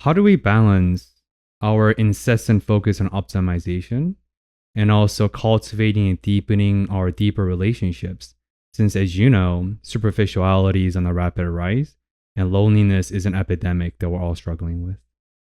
How do we balance our incessant focus on optimization and also cultivating and deepening our deeper relationships? Since, as you know, superficiality is on a rapid rise and loneliness is an epidemic that we're all struggling with.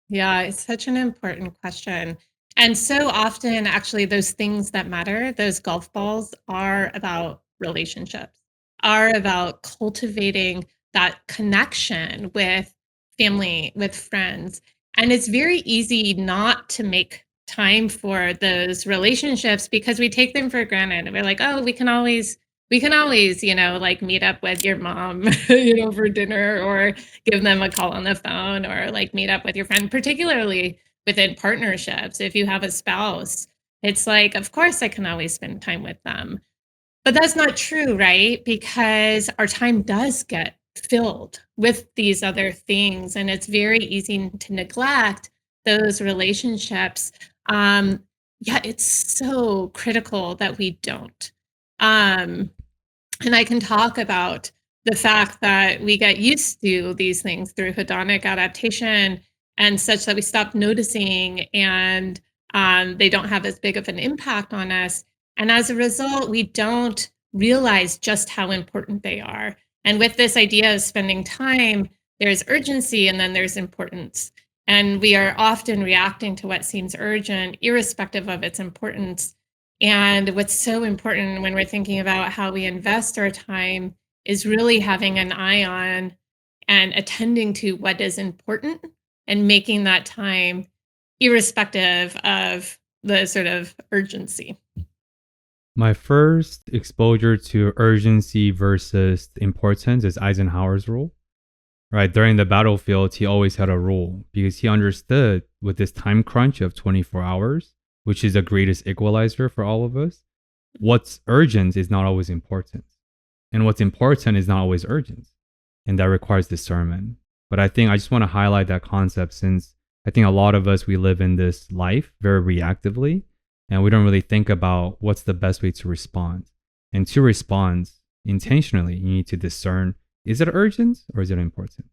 Yeah, it's such an important question. And so often, actually, those things that matter, those golf balls, are about relationships, are about cultivating that connection with family, with friends. And it's very easy not to make time for those relationships because we take them for granted. We're like, oh, we can always, like meet up with your mom, for dinner, or give them a call on the phone, or like meet up with your friend, particularly within partnerships. If you have a spouse, it's like, of course, I can always spend time with them. But that's not true, right? Because our time does get filled with these other things, and it's very easy to neglect those relationships. Um, yeah, it's so critical that we don't. Um, and I can talk about the fact that we get used to these things through hedonic adaptation and such that we stop noticing, and they don't have as big of an impact on us. And as a result, we don't realize just how important they are. And with this idea of spending time, there's urgency and then there's importance. And we are often reacting to what seems urgent, irrespective of its importance. And what's so important when we're thinking about how we invest our time is really having an eye on and attending to what is important and making that time irrespective of the sort of urgency. My first exposure to urgency versus importance is Eisenhower's rule. Right, during the battlefield, he always had a rule because he understood with this time crunch of 24 hours, which is the greatest equalizer for all of us, what's urgent is not always important. And what's important is not always urgent. And that requires discernment. But I think I just want to highlight that concept since I think a lot of us, we live in this life very reactively and we don't really think about what's the best way to respond. And to respond intentionally, you need to discern, is it urgent or is it important?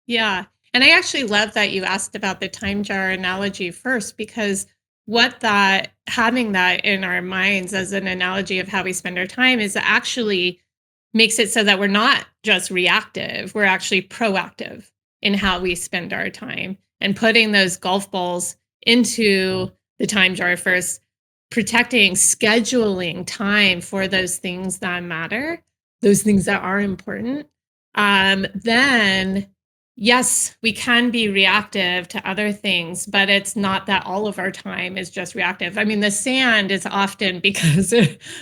Yeah. And I actually love that you asked about the time jar analogy first, because what that having that in our minds as an analogy of how we spend our time is actually makes it so that we're not just reactive, we're actually proactive in how we spend our time, and putting those golf balls into the time jar first, protecting, scheduling time for those things that matter, those things that are important. Then yes, we can be reactive to other things, but it's not that all of our time is just reactive. I mean, the sand is often because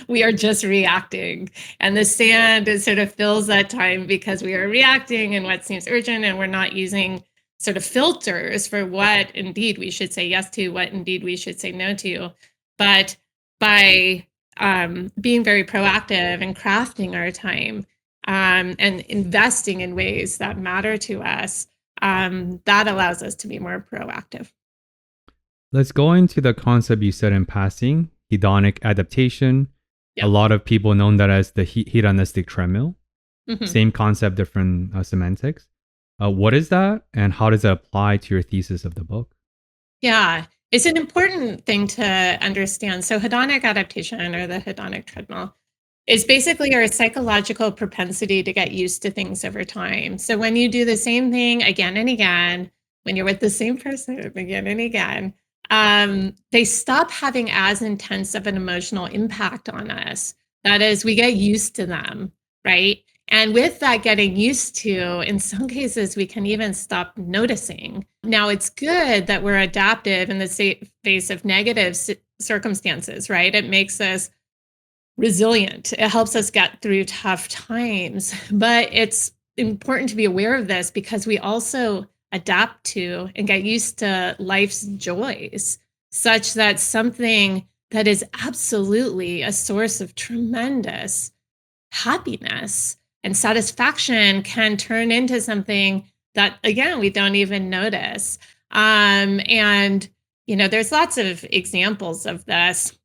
we are just reacting, and the sand is sort of fills that time because we are reacting and what seems urgent, and we're not using sort of filters for what indeed we should say yes to, what indeed we should say no to. But by being very proactive and crafting our time, and investing in ways that matter to us, that allows us to be more proactive. Let's go into the concept you said in passing, hedonic adaptation. A Yep. lot of people know that as the hedonistic treadmill. Mhm. Same concept, different semantics. What is that, and how does it apply to your thesis of the book? Yeah, it's an important thing to understand. So, hedonic adaptation, or the hedonic treadmill, is basically our psychological propensity to get used to things over time. So, when you do the same thing again and again, when you're with the same person again and again, they stop having as intense of an emotional impact on us. That is, we get used to them, right? And with that getting used to, in some cases, we can even stop noticing. Now, it's good that we're adaptive in the face of negative circumstances, right? It makes us resilient. It helps us get through tough times. But it's important to be aware of this because we also adapt to and get used to life's joys, such that something that is absolutely a source of tremendous happiness and satisfaction can turn into something that, again, we don't even notice. And there's lots of examples of this.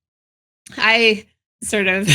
I sort of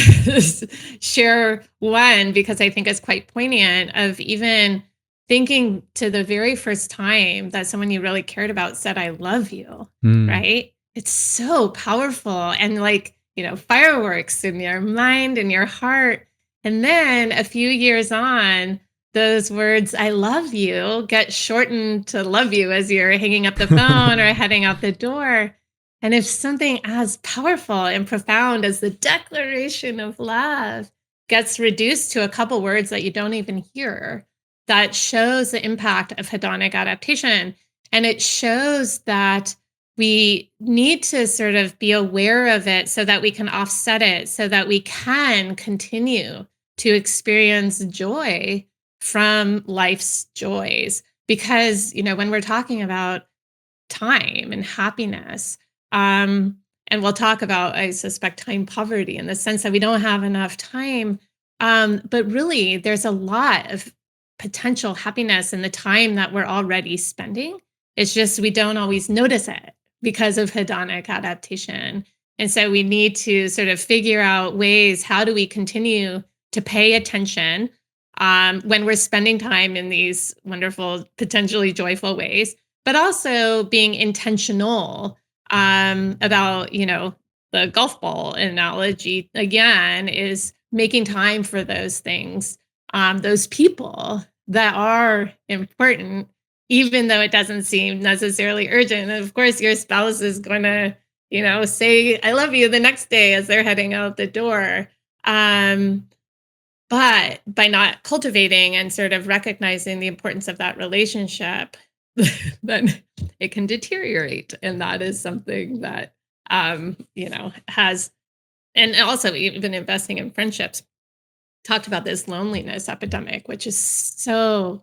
share one because I think it's quite poignant, of even thinking to the very first time that someone you really cared about said, I love you, Mm. right? It's so powerful and like, fireworks in your mind and your heart. And then a few years on, those words, I love you, get shortened to love you as you're hanging up the phone or heading out the door. And if something as powerful and profound as the declaration of love gets reduced to a couple words that you don't even hear, that shows the impact of hedonic adaptation. And it shows that we need to sort of be aware of it so that we can offset it, so that we can continue to experience joy from life's joys. Because, when we're talking about time and happiness, um, and we'll talk about, I suspect, time poverty in the sense that we don't have enough time. But really, there's a lot of potential happiness in the time that we're already spending. It's just we don't always notice it because of hedonic adaptation. And so we need to sort of figure out ways, how do we continue to pay attention when we're spending time in these wonderful, potentially joyful ways, but also being intentional about, the golf ball analogy again is making time for those things, those people that are important, even though it doesn't seem necessarily urgent. And of course, your spouse is going to, say, I love you the next day as they're heading out the door. Um, but by not cultivating and sort of recognizing the importance of that relationship, then it can deteriorate. And that is something that, has, and also even investing in friendships, talked about this loneliness epidemic, which is so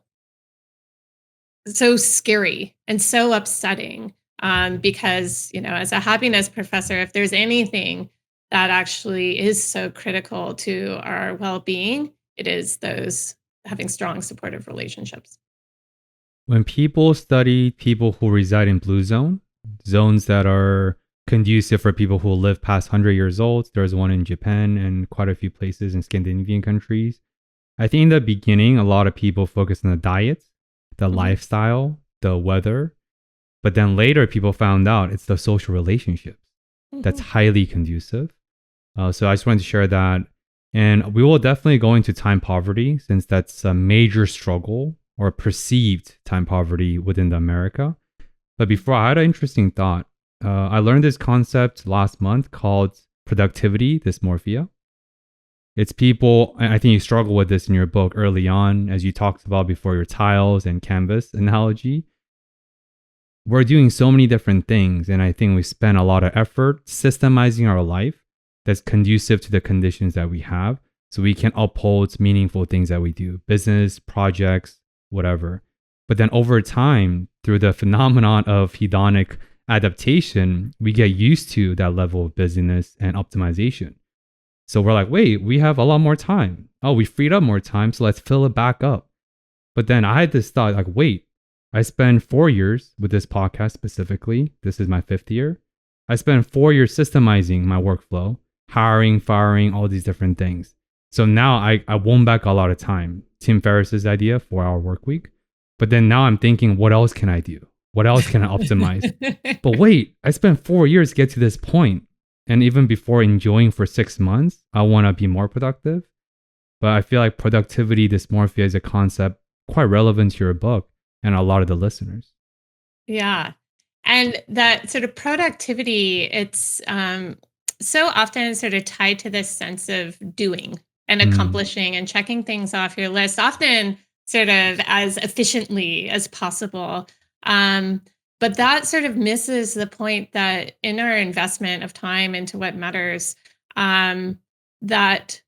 scary and so upsetting. Because, as a happiness professor, if there's anything that actually is so critical to our well-being, it is those having strong supportive relationships. When people study people who reside in blue zone, zones that are conducive for people who live past 100 years old, there's one in Japan and quite a few places in Scandinavian countries. I think in the beginning, a lot of people focus on the diet, the Mhm, lifestyle, the weather. But then later, people found out it's the social relationships that's mhm. highly conducive. So I just wanted to share that. And we will definitely go into time poverty since that's a major struggle or perceived time poverty within the America. But before, I had an interesting thought. I learned this concept last month called productivity dysmorphia. It's people, and I think you struggle with this in your book early on, as you talked about before your tiles and canvas analogy. We're doing so many different things, and I think we spend a lot of effort systemizing our life that's conducive to the conditions that we have so we can uphold meaningful things that we do, business, projects, whatever. But then over time, through the phenomenon of hedonic adaptation, we get used to that level of busyness and optimization. So we're like, wait, we have a lot more time. Oh, we freed up more time, so let's fill it back up. But then I had this thought like, wait, I spent 4 years with this podcast specifically. This is my fifth year. I spent 4 years systemizing my workflow, hiring, firing, all these different things. So now I won back a lot of time. Tim Ferriss's idea, 4 hour work week. But then now I'm thinking, what else can I do? What else can I optimize? But wait, I spent 4 years to get to this point. And even before enjoying for 6 months, I want to be more productive. But I feel like productivity dysmorphia is a concept quite relevant to your book and a lot of the listeners. Yeah. And that sort of productivity, it's so often sort of tied to this sense of doing and Mm. accomplishing and checking things off your list, often sort of as efficiently as possible. Um, but that sort of misses the point that in our investment of time into what matters, um, that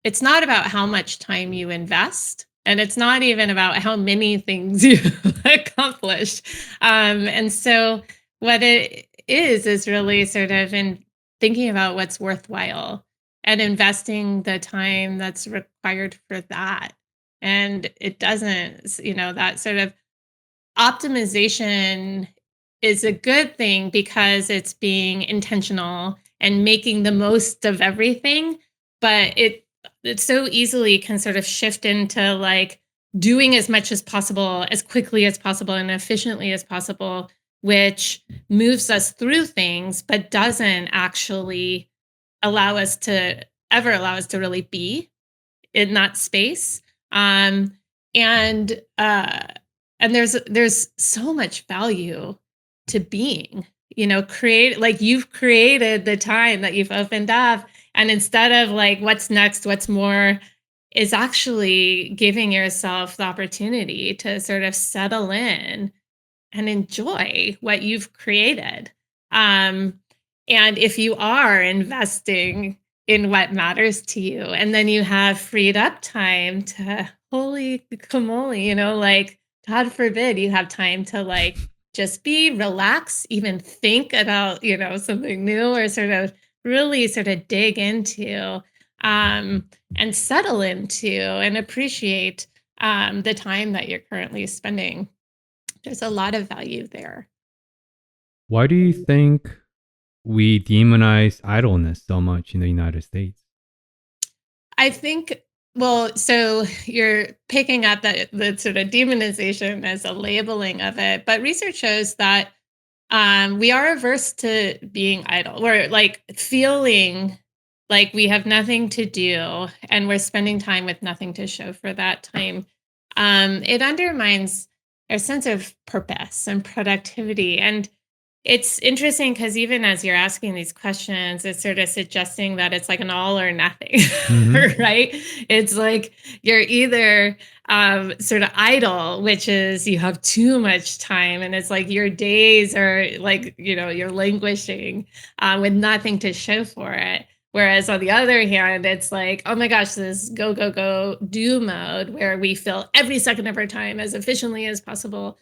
it's not about how much time you invest, and it's not even about how many things you accomplish. And so, what it is really sort of in thinking about what's worthwhile and investing the time that's required for that. And it doesn't, that sort of optimization is a good thing because it's being intentional and making the most of everything, but it so easily can sort of shift into like doing as much as possible, as quickly as possible, and efficiently as possible, which moves us through things, but doesn't actually allow us to allow us to really be in that space. Um, and there's so much value to being, create like you've created the time that you've opened up. And instead of like what's next, what's more, is actually giving yourself the opportunity to sort of settle in and enjoy what you've created. Um, and if you are investing in what matters to you, and then you have freed up time to holy camole, like God forbid you have time to like just be relax, even think about, something new or sort of really sort of dig into and settle into and appreciate the time that you're currently spending. There's a lot of value there. Why do you think we demonize idleness so much in the United States? I think, well, so you're picking up the sort of demonization as a labeling of it, but research shows that we are averse to being idle. We're like feeling like we have nothing to do and we're spending time with nothing to show for that time. It undermines our sense of purpose and productivity. And it's interesting because even as you're asking these questions, it's sort of suggesting that it's like an all or nothing, Hmm. right? It's like you're either sort of idle, which is you have too much time, and it's like your days are like, you're languishing with nothing to show for it. Whereas on the other hand, it's like, oh my gosh, this go, go, go, do mode where we fill every second of our time as efficiently as possible.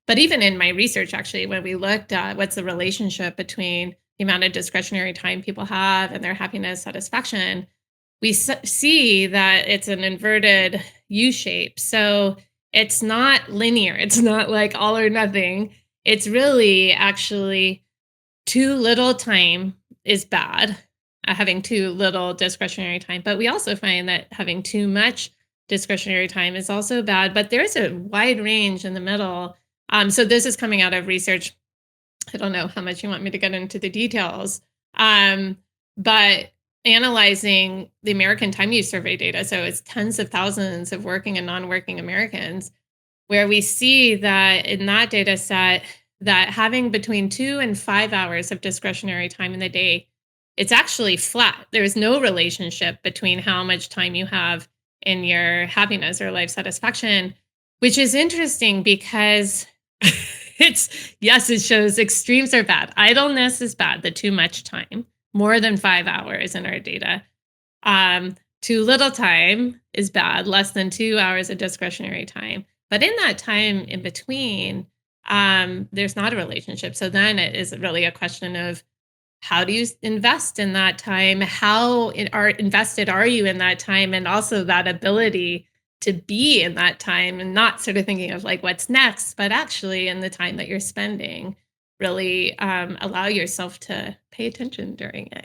But even in my research, actually, when we looked at what's the relationship between the amount of discretionary time people have and their happiness satisfaction, we see that it's an inverted U shape. So it's not linear. It's not like all or nothing. It's really actually too little time is bad, having too little discretionary time. But we also find that having too much discretionary time is also bad. But there's a wide range in the middle. So this is coming out of research. I don't know how much you want me to get into the details, but analyzing the American Time Use Survey data, so it's tens of thousands of working and non-working Americans, where we see that in that data set that having between 2 and 5 hours of discretionary time in the day, it's actually flat. There's no relationship between how much time you have in your happiness or life satisfaction, which is interesting because yes, it shows extremes are bad. Idleness is bad, the too much time, more than 5 hours in our data. Too little time is bad, less than 2 hours of discretionary time. But in that time in between, there's not a relationship. So then it is really a question of how do you invest in that time? Are invested are you in that time? And also that ability to be in that time and not sort of thinking of like what's next, but actually in the time that you're spending, really allow yourself to pay attention during it.